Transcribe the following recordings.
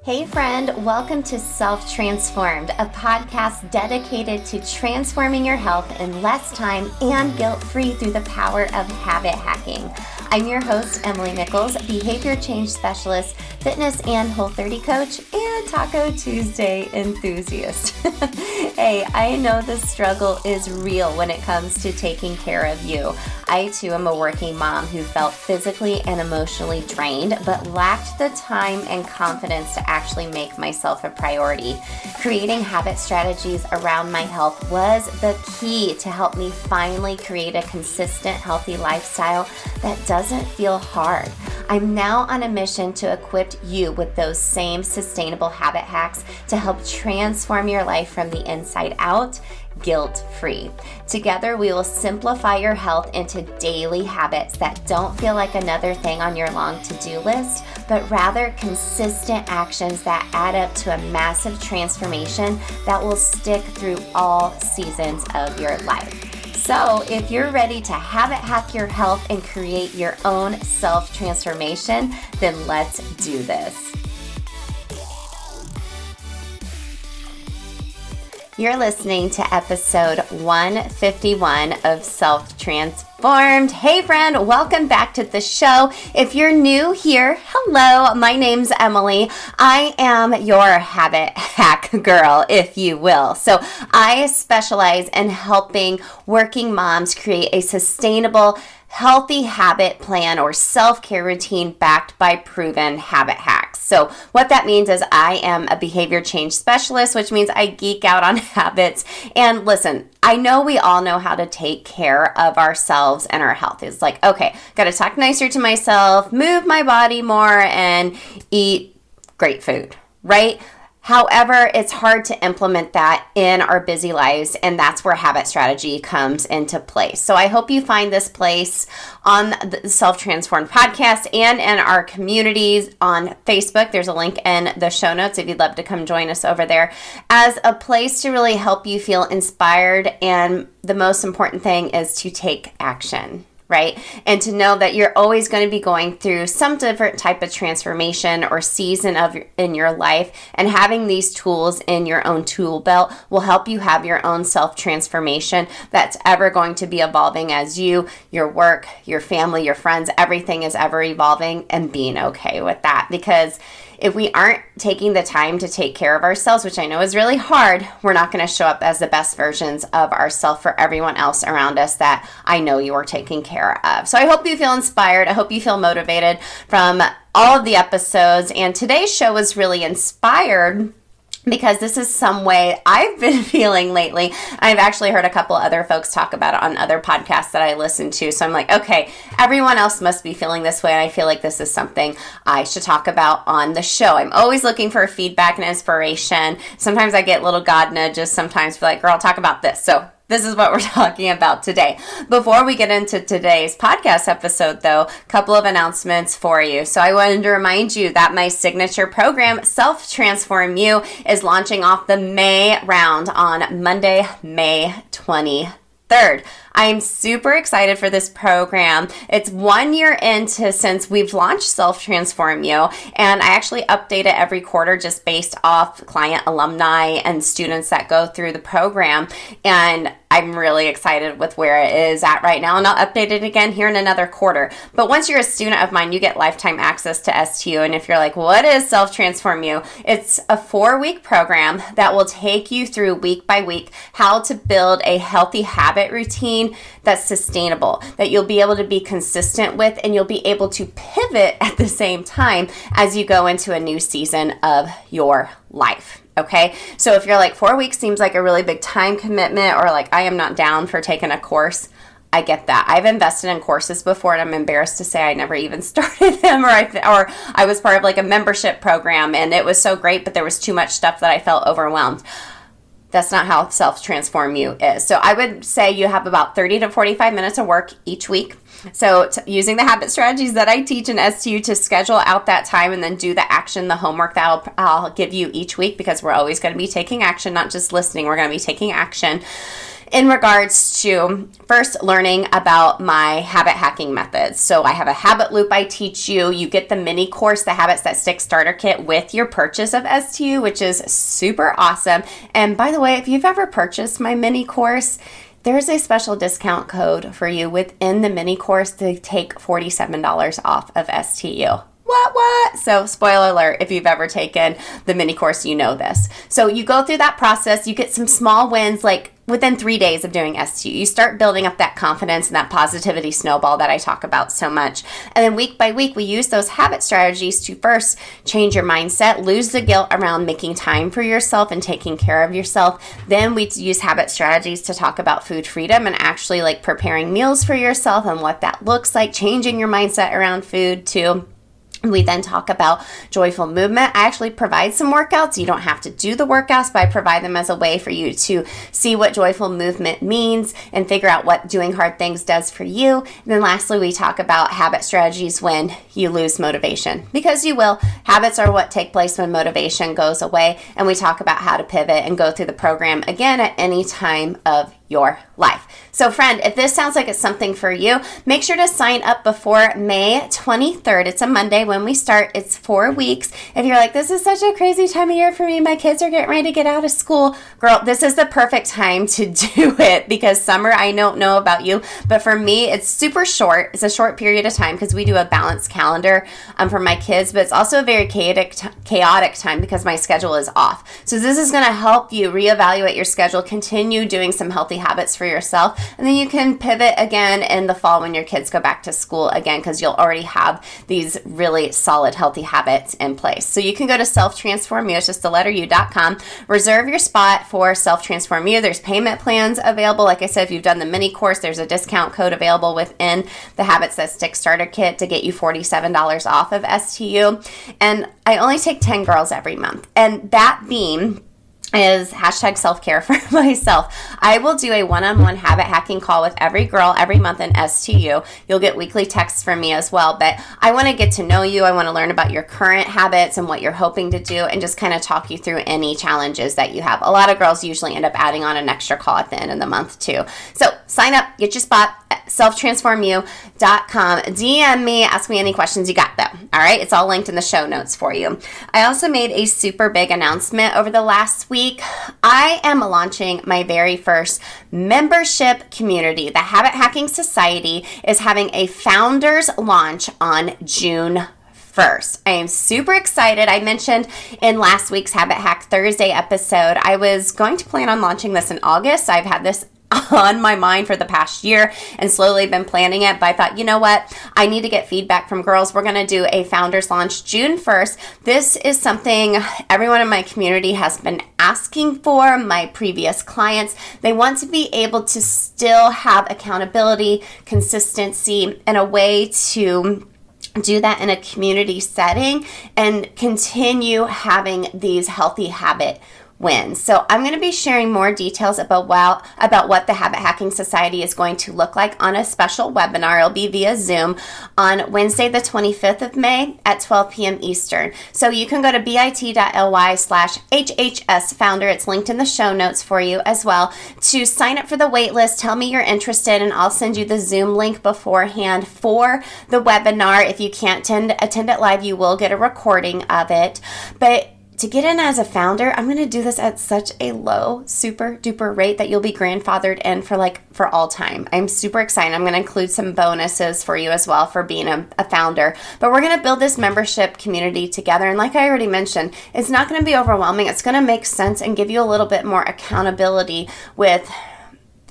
Hey friend, welcome to Self-Transformed, a podcast dedicated to transforming your health in less time and guilt-free through the power of habit hacking. I'm your host, Emily Nichols, behavior change specialist, fitness and Whole30 coach, and Taco Tuesday enthusiast. Hey, I know the struggle is real when it comes to taking care of you. I too am a working mom who felt physically and emotionally drained, but lacked the time and confidence to actually make myself a priority. Creating habit strategies around my health was the key to help me finally create a consistent, healthy lifestyle that doesn't feel hard. I'm now on a mission to equip you with those same sustainable habit hacks to help transform your life from the inside out, guilt-free. Together, we will simplify your health into daily habits that don't feel like another thing on your long to-do list, but rather consistent actions that add up to a massive transformation that will stick through all seasons of your life. So if you're ready to habit hack your health and create your own self-transformation, then let's do this. You're listening to episode 151 of Self-Transformed. Hey friend, welcome back to the show. If you're new here, hello, my name's Emily. I am your habit hack girl, if you will. So I specialize in helping working moms create a sustainable, healthy habit plan or self-care routine backed by proven habit hacks. So what that means is I am a behavior change specialist, which means I geek out on habits. And listen, I know we all know how to take care of ourselves and our health. It's like, okay, got to talk nicer to myself, move my body more, and eat great food, right? However, it's hard to implement that in our busy lives, and that's where habit strategy comes into place. So I hope you find this place on the Self-Transformed podcast and in our communities on Facebook. There's a link in the show notes if you'd love to come join us over there as a place to really help you feel inspired. And the most important thing is to take action. Right? And to know that you're always going to be going through some different type of transformation or season in your life, and having these tools in your own tool belt will help you have your own self-transformation that's ever going to be evolving as you, your work, your family, your friends, everything is ever evolving, and being okay with that. Because if we aren't taking the time to take care of ourselves, which I know is really hard, we're not going to show up as the best versions of ourselves for everyone else around us that I know you are taking care of. So I hope you feel inspired. I hope you feel motivated from all of the episodes. And today's show was really inspired because this is some way I've been feeling lately. I've actually heard a couple other folks talk about it on other podcasts that I listen to. So I'm like, okay, everyone else must be feeling this way. And I feel like this is something I should talk about on the show. I'm always looking for feedback and inspiration. Sometimes I get little God nudges. Sometimes feel like, girl, talk about this. So this is what we're talking about today. Before we get into today's podcast episode, though, a couple of announcements for you. So I wanted to remind you that my signature program, Self-Transform You, is launching off the May round on Monday, May 23rd. I'm super excited for this program. It's 1 year into since we've launched Self-Transform You, and I actually update it every quarter just based off client alumni and students that go through the program. And I'm really excited with where it is at right now, and I'll update it again here in another quarter. But once you're a student of mine, you get lifetime access to STU. And if you're like, what is Self-Transform You? It's a 4-week program that will take you through week by week how to build a healthy habit routine that's sustainable, that you'll be able to be consistent with, and you'll be able to pivot at the same time as you go into a new season of your life. Okay, so if you're like 4 weeks seems like a really big time commitment, or like I am not down for taking a course, I get that. I've invested in courses before, and I'm embarrassed to say I never even started them, or I was part of like a membership program, and it was so great, but there was too much stuff that I felt overwhelmed. That's not how Self-Transform You is. So I would say you have about 30 to 45 minutes of work each week. So using the habit strategies that I teach in STU to schedule out that time and then do the action, the homework that I'll give you each week, because we're always going to be taking action, not just listening. We're going to be taking action. in regards to first learning about my habit hacking methods. So I have a habit loop I teach you. You get the mini course, the Habits That Stick Starter Kit, with your purchase of STU, which is super awesome. And by the way, if you've ever purchased my mini course, there's a special discount code for you within the mini course to take $47 off of STU. What? So spoiler alert, if you've ever taken the mini course, you know this. So you go through that process, you get some small wins, like within 3 days of doing STU, you start building up that confidence and that positivity snowball that I talk about so much. And then week by week, we use those habit strategies to first change your mindset, lose the guilt around making time for yourself and taking care of yourself. Then we use habit strategies to talk about food freedom and actually like preparing meals for yourself and what that looks like, changing your mindset around food too. We then talk about joyful movement. I actually provide some workouts. You don't have to do the workouts, but I provide them as a way for you to see what joyful movement means and figure out what doing hard things does for you. And then lastly, we talk about habit strategies when you lose motivation, because you will. Habits are what take place when motivation goes away. And we talk about how to pivot and go through the program again at any time of your life. So friend, if this sounds like it's something for you, make sure to sign up before May 23rd. It's a Monday when we start. It's 4 weeks. If you're like, this is such a crazy time of year for me, my kids are getting ready to get out of school. Girl, this is the perfect time to do it, because summer, I don't know about you, but for me, it's super short. It's a short period of time because we do a balanced calendar for my kids, but it's also a very chaotic time because my schedule is off. So this is going to help you reevaluate your schedule, continue doing some healthy habits for yourself, and then you can pivot again in the fall when your kids go back to school again, because you'll already have these really solid healthy habits in place. So you can go to self-transform you, it's just the letter u.com, reserve your spot for self-transform you. There's payment plans available. Like I said, if you've done the mini course, there's a discount code available within the Habits That Stick Starter Kit to get you $47 off of STU. And I only take 10 girls every month, and that being is hashtag self-care for myself. I will do a one-on-one habit hacking call with every girl every month in STU. You'll get weekly texts from me as well, but I want to get to know you. I want to learn about your current habits and what you're hoping to do, and just kind of talk you through any challenges that you have. A lot of girls usually end up adding on an extra call at the end of the month too. So sign up, get your spot at selftransformyou.com. DM me, ask me any questions you got though. All right, it's all linked in the show notes for you. I also made a super big announcement over the last week. I am launching my very first membership community. The Habit Hacking Society is having a founders launch on June 1st. I am super excited. I mentioned in last week's Habit Hack Thursday episode, I was going to plan on launching this in August. I've had this on my mind for the past year and slowly been planning it, but I thought, you know what? I need to get feedback from girls. We're going to do a founders launch June 1st. This is something everyone in my community has been asking for, my previous clients. They want to be able to still have accountability, consistency, and a way to do that in a community setting and continue having these healthy habit wins. So I'm going to be sharing more details about what the Habit Hacking Society is going to look like on a special webinar. It'll be via Zoom on Wednesday, the 25th of May at 12 p.m. Eastern. So you can go to bit.ly/HHS founder. It's linked in the show notes for you as well to sign up for the waitlist. Tell me you're interested, and I'll send you the Zoom link beforehand for the webinar. If you can't attend it live, you will get a recording of it. But to get in as a founder, I'm going to do this at such a low, super duper rate that you'll be grandfathered in for all time. I'm super excited. I'm going to include some bonuses for you as well for being a founder. But we're going to build this membership community together. And like I already mentioned, it's not going to be overwhelming. It's going to make sense and give you a little bit more accountability with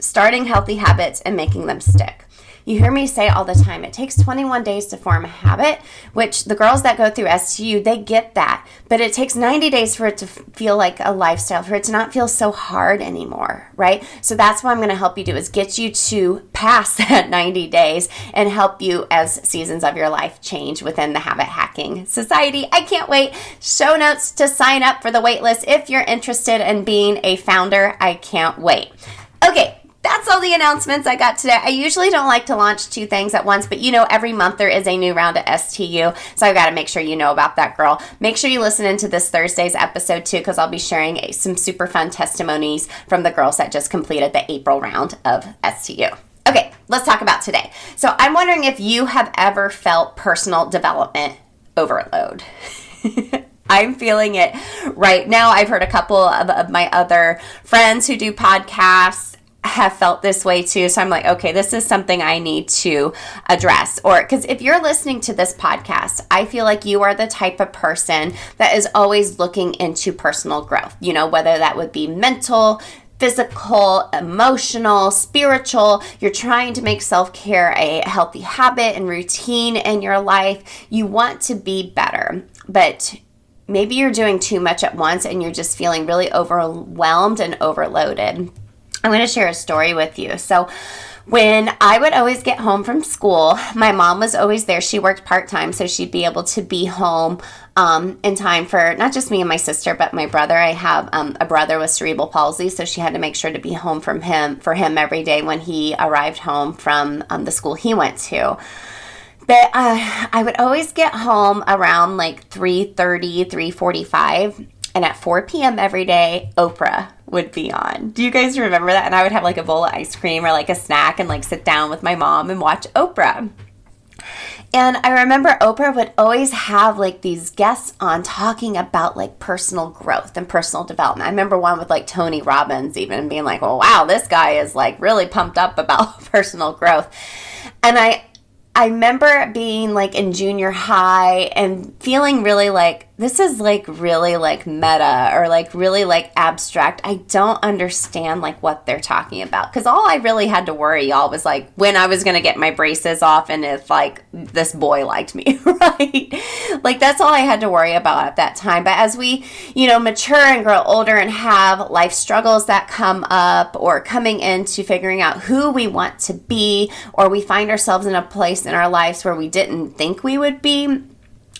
starting healthy habits and making them stick. You hear me say all the time, it takes 21 days to form a habit, which the girls that go through STU, they get that. But it takes 90 days for it to feel like a lifestyle, for it to not feel so hard anymore, right? So that's what I'm going to help you do, is get you to pass that 90 days and help you as seasons of your life change within the Habit Hacking Society. I can't wait. Show notes to sign up for the waitlist if you're interested in being a founder. I can't wait. Okay. that's all the announcements I got today. I usually don't like to launch two things at once, but every month there is a new round at STU, so I've got to make sure you know about that, girl. Make sure you listen into this Thursday's episode too, because I'll be sharing some super fun testimonies from the girls that just completed the April round of STU. Okay, let's talk about today. So I'm wondering if you have ever felt personal development overload. I'm feeling it right now. I've heard a couple of my other friends who do podcasts have felt this way too. So I'm like, okay, this is something I need to address. Or because if you're listening to this podcast, I feel like you are the type of person that is always looking into personal growth, whether that would be mental, physical, emotional, spiritual. You're trying to make self-care a healthy habit and routine in your life. You want to be better, but maybe you're doing too much at once and you're just feeling really overwhelmed and overloaded. I'm going to share a story with you. So when I would always get home from school, my mom was always there. She worked part-time, so she'd be able to be home in time for not just me and my sister, but my brother. I have a brother with cerebral palsy, so she had to make sure to be home for him every day when he arrived home from the school he went to. But I would always get home around like 3:30, 3:45, and at 4 p.m. every day, Oprah would be on. Do you guys remember that? And I would have like a bowl of ice cream or like a snack and like sit down with my mom and watch Oprah. And I remember Oprah would always have like these guests on talking about like personal growth and personal development. I remember one with like Tony Robbins even being like, well, wow, this guy is like really pumped up about personal growth. And I remember being like in junior high and feeling really like, this is like really like meta or like really like abstract. I don't understand like what they're talking about. Because all I really had to worry, y'all, was like when I was going to get my braces off and if like this boy liked me, right? Like that's all I had to worry about at that time. But as we, mature and grow older and have life struggles that come up or coming into figuring out who we want to be, or we find ourselves in a place in our lives where we didn't think we would be,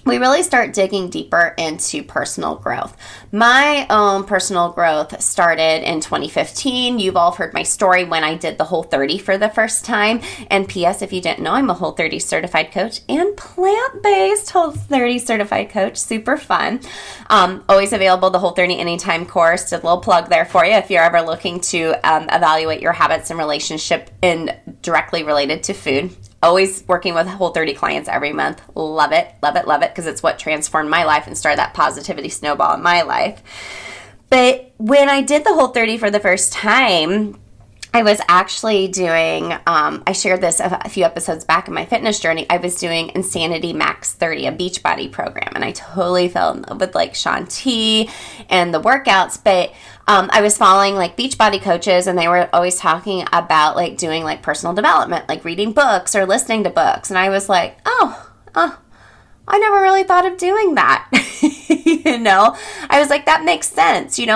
we really start digging deeper into personal growth. My own personal growth started in 2015. You've all heard my story when I did the Whole30 for the first time. And P.S., if you didn't know, I'm a Whole30 certified coach and plant-based Whole30 certified coach. Super fun. Always available, the Whole30 Anytime course. Just a little plug there for you if you're ever looking to evaluate your habits and relationship directly related to food. Always working with Whole30 clients every month. Love it, love it, love it, because it's what transformed my life and started that positivity snowball in my life. But when I did the Whole30 for the first time, I was actually doing, I shared this a few episodes back in my fitness journey. I was doing Insanity Max 30, a Beachbody program, and I totally fell in love with like Shanti and the workouts, but I was following like Beachbody coaches, and they were always talking about like doing like personal development, like reading books or listening to books, and I was like, I never really thought of doing that. I was like, that makes sense. It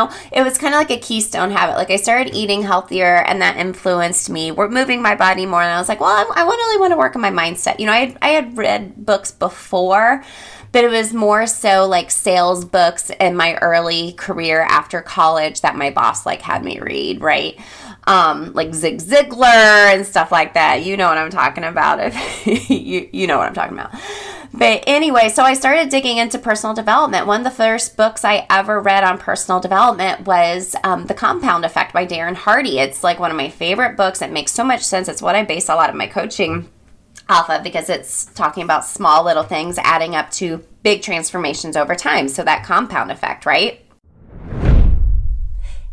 was kind of like a keystone habit. Like I started eating healthier and that influenced me. We're moving my body more. And I was like, well, I really want to work on my mindset. I had read books before, but it was more so like sales books in my early career after college that my boss like had me read, right? Like Zig Ziglar and stuff like that. You know what I'm talking about. If you know what I'm talking about. But anyway, so I started digging into personal development. One of the first books I ever read on personal development was The Compound Effect by Darren Hardy. It's like one of my favorite books. It makes so much sense. It's what I base a lot of my coaching off of because it's talking about small little things adding up to big transformations over time. So that compound effect, right?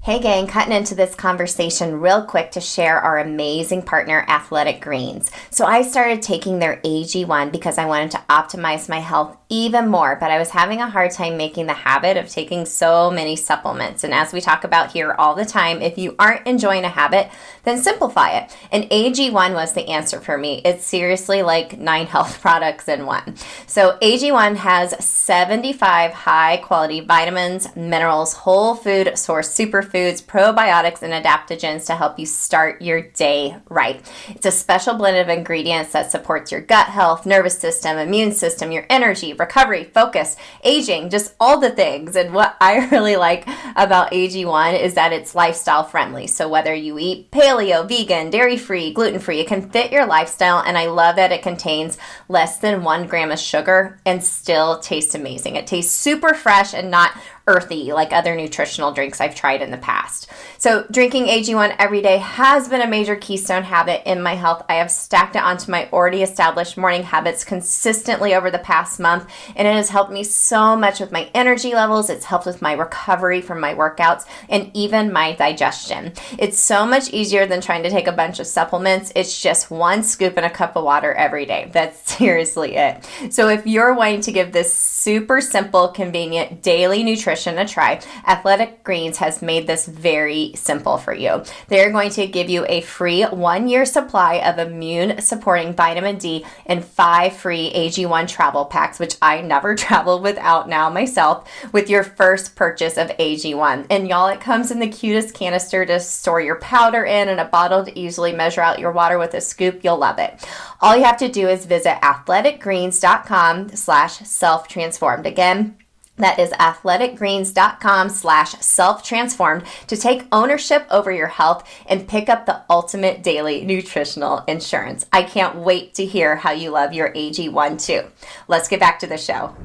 Hey gang, cutting into this conversation real quick to share our amazing partner, Athletic Greens. So I started taking their AG1 because I wanted to optimize my health even more, but I was having a hard time making the habit of taking so many supplements. And as we talk about here all the time, if you aren't enjoying a habit, then simplify it. And AG1 was the answer for me. It's seriously like 9 health products in one. So AG1 has 75 high quality vitamins, minerals, whole food source superfoods, superfoods, probiotics, and adaptogens to help you start your day right. It's a special blend of ingredients that supports your gut health, nervous system, immune system, your energy, recovery, focus, aging, just all the things. And what I really like about AG1 is that it's lifestyle friendly. So whether you eat paleo, vegan, dairy-free, gluten-free, it can fit your lifestyle. And I love that it contains less than 1 gram of sugar and still tastes amazing. It tastes super fresh and not earthy like other nutritional drinks I've tried in the past. So drinking AG1 every day has been a major keystone habit in my health. I have stacked it onto my already established morning habits consistently over the past month, and it has helped me so much with my energy levels. It's helped with my recovery from my workouts and even my digestion. It's so much easier than trying to take a bunch of supplements. It's just 1 scoop in a cup of water every day. That's seriously it. So if you're wanting to give this super simple, convenient daily nutrition a try, Athletic Greens has made this very simple for you. They're going to give you a free 1-year supply of immune supporting vitamin D and 5 free AG1 travel packs, which I never travel without now myself, with your first purchase of AG1. And y'all, it comes in the cutest canister to store your powder in and a bottle to easily measure out your water with a scoop. You'll love it. All you have to do is visit athleticgreens.com/self-transformed. Again, that is athleticgreens.com/self-transformed to take ownership over your health and pick up the ultimate daily nutritional insurance. I can't wait to hear how you love your AG1 too. Let's get back to the show.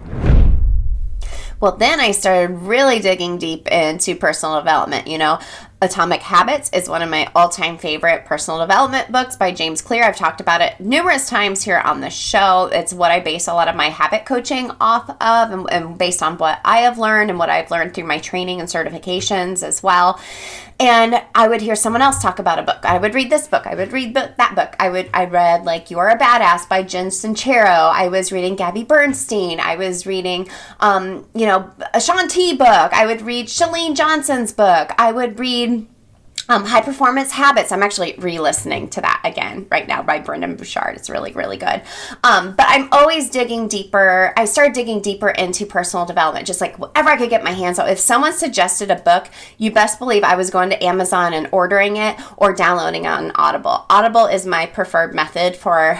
Well, then I started really digging deep into personal development. Atomic Habits is one of my all-time favorite personal development books by James Clear. I've talked about it numerous times here on the show. It's what I base a lot of my habit coaching off of, and based on what I have learned and what I've learned through my training and certifications as well. And I would hear someone else talk about a book. I would read this book. I would read that book. I read like You're a Badass by Jen Sincero. I was reading Gabby Bernstein. I was reading, a Shaun T book. I would read Chalene Johnson's book. I would read High Performance Habits. I'm actually re-listening to that again right now by Brendon Burchard. It's really, really good. But I'm always digging deeper. I started digging deeper into personal development, just like whatever I could get my hands on. If someone suggested a book, you best believe I was going to Amazon and ordering it or downloading it on Audible. Audible is my preferred method for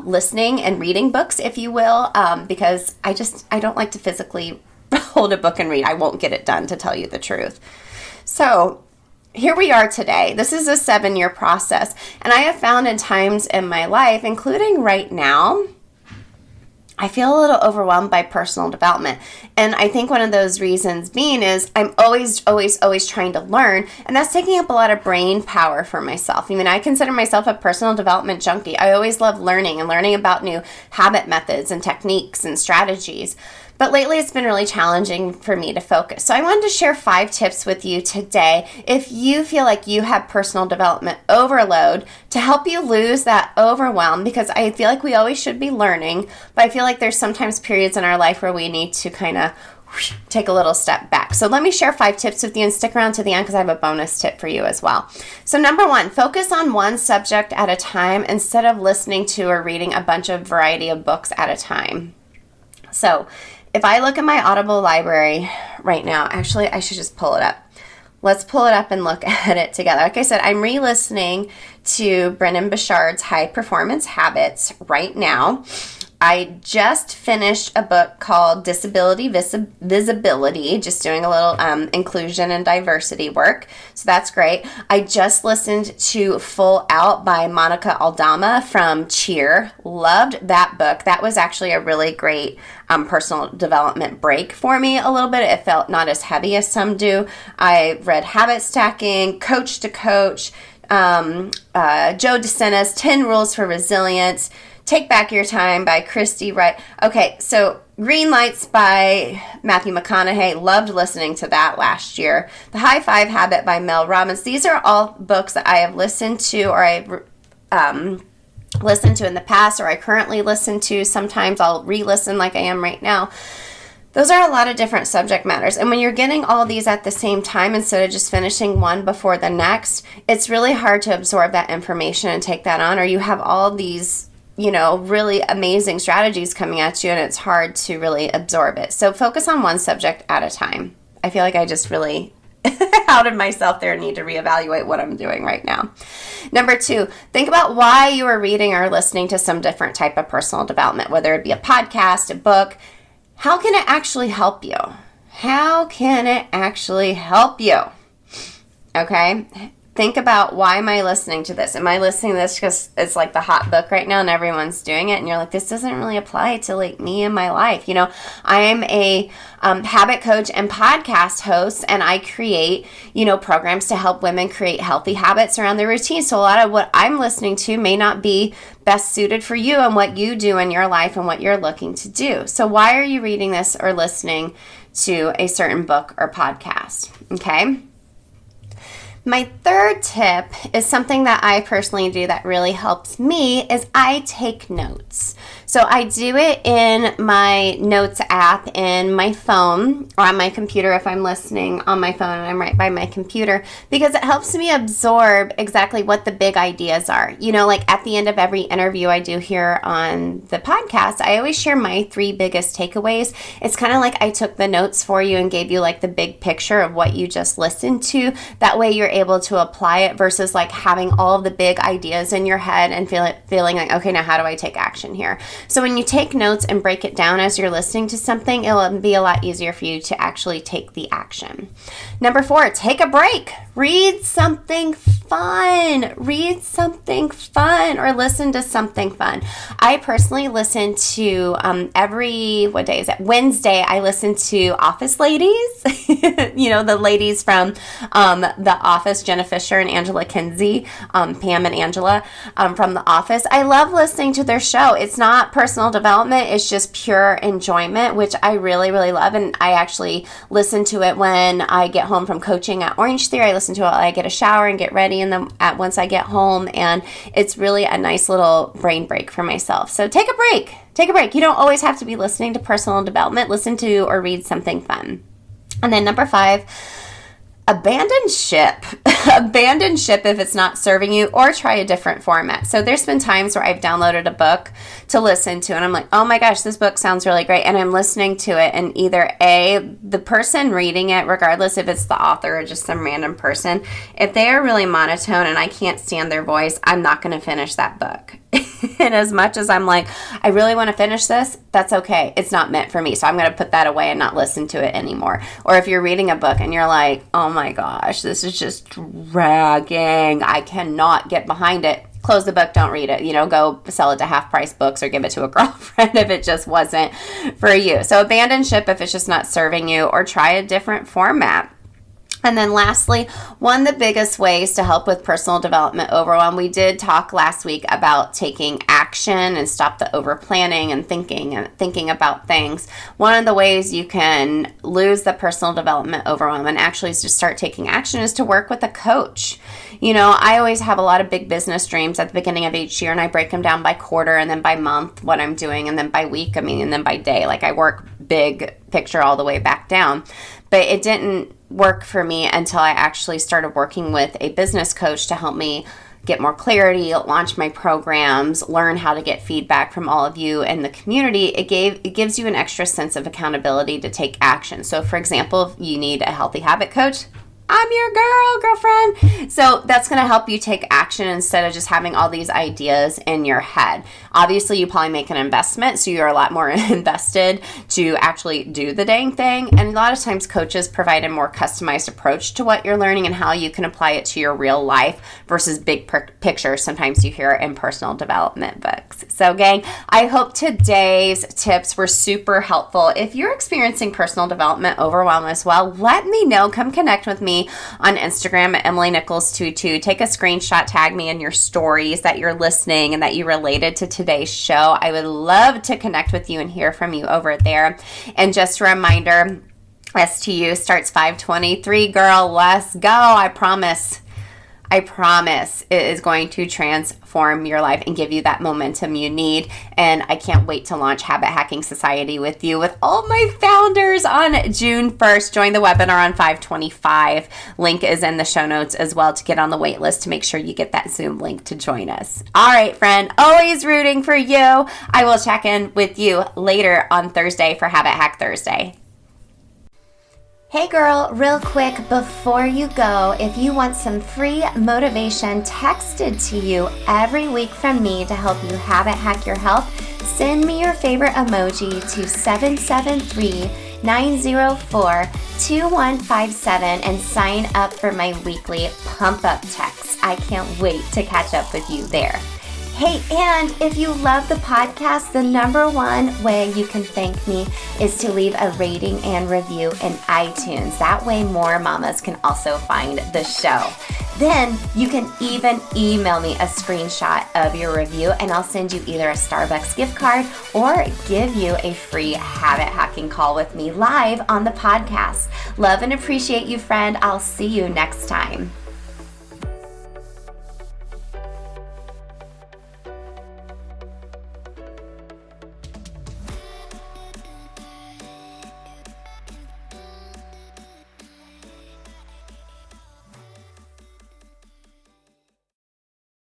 listening and reading books, if you will, because I don't like to physically hold a book and read. I won't get it done, to tell you the truth. So here we are today. This is a 7-year process, and I have found in times in my life, including right now, I feel a little overwhelmed by personal development. And I think one of those reasons being is I'm always trying to learn, and that's taking up a lot of brain power for myself. I mean, I consider myself a personal development junkie. I always love learning and learning about new habit methods and techniques and strategies. But lately it's been really challenging for me to focus. So I wanted to share 5 tips with you today if you feel like you have personal development overload, to help you lose that overwhelm, because I feel like we always should be learning, but I feel like there's sometimes periods in our life where we need to kind of take a little step back. So let me share 5 tips with you and stick around to the end because I have a bonus tip for you as well. So number 1, focus on one subject at a time instead of listening to or reading a bunch of variety of books at a time. So if I look at my Audible library right now, actually, I should just pull it up. Let's pull it up and look at it together. Like I said, I'm re-listening to Brendon Burchard's High Performance Habits right now. I just finished a book called Disability Visibility, just doing a little inclusion and diversity work. So that's great. I just listened to Full Out by Monica Aldama from Cheer. Loved that book. That was actually a really great personal development break for me a little bit. It felt not as heavy as some do. I read Habit Stacking, Coach to Coach, Joe DeSena's 10 Rules for Resilience, Take Back Your Time by Christy Wright. Okay, so Green Lights by Matthew McConaughey. Loved listening to that last year. The High Five Habit by Mel Robbins. These are all books that I have listened to, or I've listened to in the past, or I currently listen to. Sometimes I'll re-listen like I am right now. Those are a lot of different subject matters. And when you're getting all these at the same time instead of just finishing one before the next, it's really hard to absorb that information and take that on, or you have all these really amazing strategies coming at you and it's hard to really absorb it. So focus on one subject at a time. I feel like I just really doubted myself there, need to reevaluate what I'm doing right now. Number 2, think about why you are reading or listening to some different type of personal development, whether it be a podcast, a book. How can it actually help you? How can it actually help you? Okay? Think about, why am I listening to this? Am I listening to this because it's like the hot book right now and everyone's doing it? And you're like, this doesn't really apply to like me and my life. You know, I'm a habit coach and podcast host, and I create, programs to help women create healthy habits around their routine. So a lot of what I'm listening to may not be best suited for you and what you do in your life and what you're looking to do. So why are you reading this or listening to a certain book or podcast? Okay. My third tip is something that I personally do that really helps me, is I take notes. So I do it in my notes app in my phone or on my computer if I'm listening on my phone and I'm right by my computer, because it helps me absorb exactly what the big ideas are. Like at the end of every interview I do here on the podcast, I always share my 3 biggest takeaways. It's kind of like I took the notes for you and gave you like the big picture of what you just listened to. That way you're able to apply it versus like having all of the big ideas in your head and feeling like, okay, now how do I take action here? So when you take notes and break it down as you're listening to something, it'll be a lot easier for you to actually take the action. Number 4, take a break. Read something fun. Read something fun or listen to something fun. I personally listen to what day is it? Wednesday, I listen to Office Ladies. The ladies from The Office, Jenna Fisher and Angela Kinsey, Pam and Angela from The Office. I love listening to their show. It's not personal development. It's just pure enjoyment, which I really, really love. And I actually listen to it when I get home from coaching at Orange Theory. I listen to it while I get a shower and get ready, and then once I get home, and it's really a nice little brain break for myself. So take a break. Take a break. You don't always have to be listening to personal development. Listen to or read something fun. And then number 5, abandon ship. Abandon ship if it's not serving you, or try a different format. So there's been times where I've downloaded a book to listen to and I'm like, oh my gosh, this book sounds really great. And I'm listening to it, and either the person reading it, regardless if it's the author or just some random person, if they are really monotone and I can't stand their voice, I'm not going to finish that book. And as much as I'm like, I really want to finish this, that's okay. It's not meant for me. So I'm going to put that away and not listen to it anymore. Or if you're reading a book and you're like, oh my gosh, this is just dragging, I cannot get behind it, close the book, don't read it. Go sell it to half price books or give it to a girlfriend if it just wasn't for you. So abandon ship if it's just not serving you, or try a different format. And then lastly, one of the biggest ways to help with personal development overwhelm, we did talk last week about taking action and stop the over planning and thinking about things. One of the ways you can lose the personal development overwhelm and actually just start taking action is to work with a coach. I always have a lot of big business dreams at the beginning of each year, and I break them down by quarter and then by month what I'm doing, and then by week, and then by day. Like I work big picture all the way back down. But it didn't work for me until I actually started working with a business coach to help me get more clarity, launch my programs, learn how to get feedback from all of you in the community. It gives you an extra sense of accountability to take action. So for example, if you need a healthy habit coach, I'm your girlfriend. So that's going to help you take action instead of just having all these ideas in your head. Obviously, you probably make an investment, so you're a lot more invested to actually do the dang thing. And a lot of times coaches provide a more customized approach to what you're learning and how you can apply it to your real life versus big picture. Sometimes you hear it in personal development books. So gang, I hope today's tips were super helpful. If you're experiencing personal development overwhelm as well, let me know. Come connect with me on Instagram at EmilyNichols22. Take a screenshot, tag me in your stories that you're listening and that you related to today's show. I would love to connect with you and hear from you over there. And just a reminder, STU starts 5/23. Girl, let's go. I promise it is going to transform your life and give you that momentum you need. And I can't wait to launch Habit Hacking Society with you, with all my founders on June 1st. Join the webinar on 5/25. Link is in the show notes as well to get on the wait list to make sure you get that Zoom link to join us. All right, friend, always rooting for you. I will check in with you later on Thursday for Habit Hack Thursday. Hey girl, real quick before you go, if you want some free motivation texted to you every week from me to help you habit hack your health, send me your favorite emoji to 773-904-2157 and sign up for my weekly pump up text. I can't wait to catch up with you there. Hey, and if you love the podcast, the number one way you can thank me is to leave a rating and review in iTunes. That way more mamas can also find the show. Then you can even email me a screenshot of your review and I'll send you either a Starbucks gift card or give you a free habit hacking call with me live on the podcast. Love and appreciate you, friend. I'll see you next time.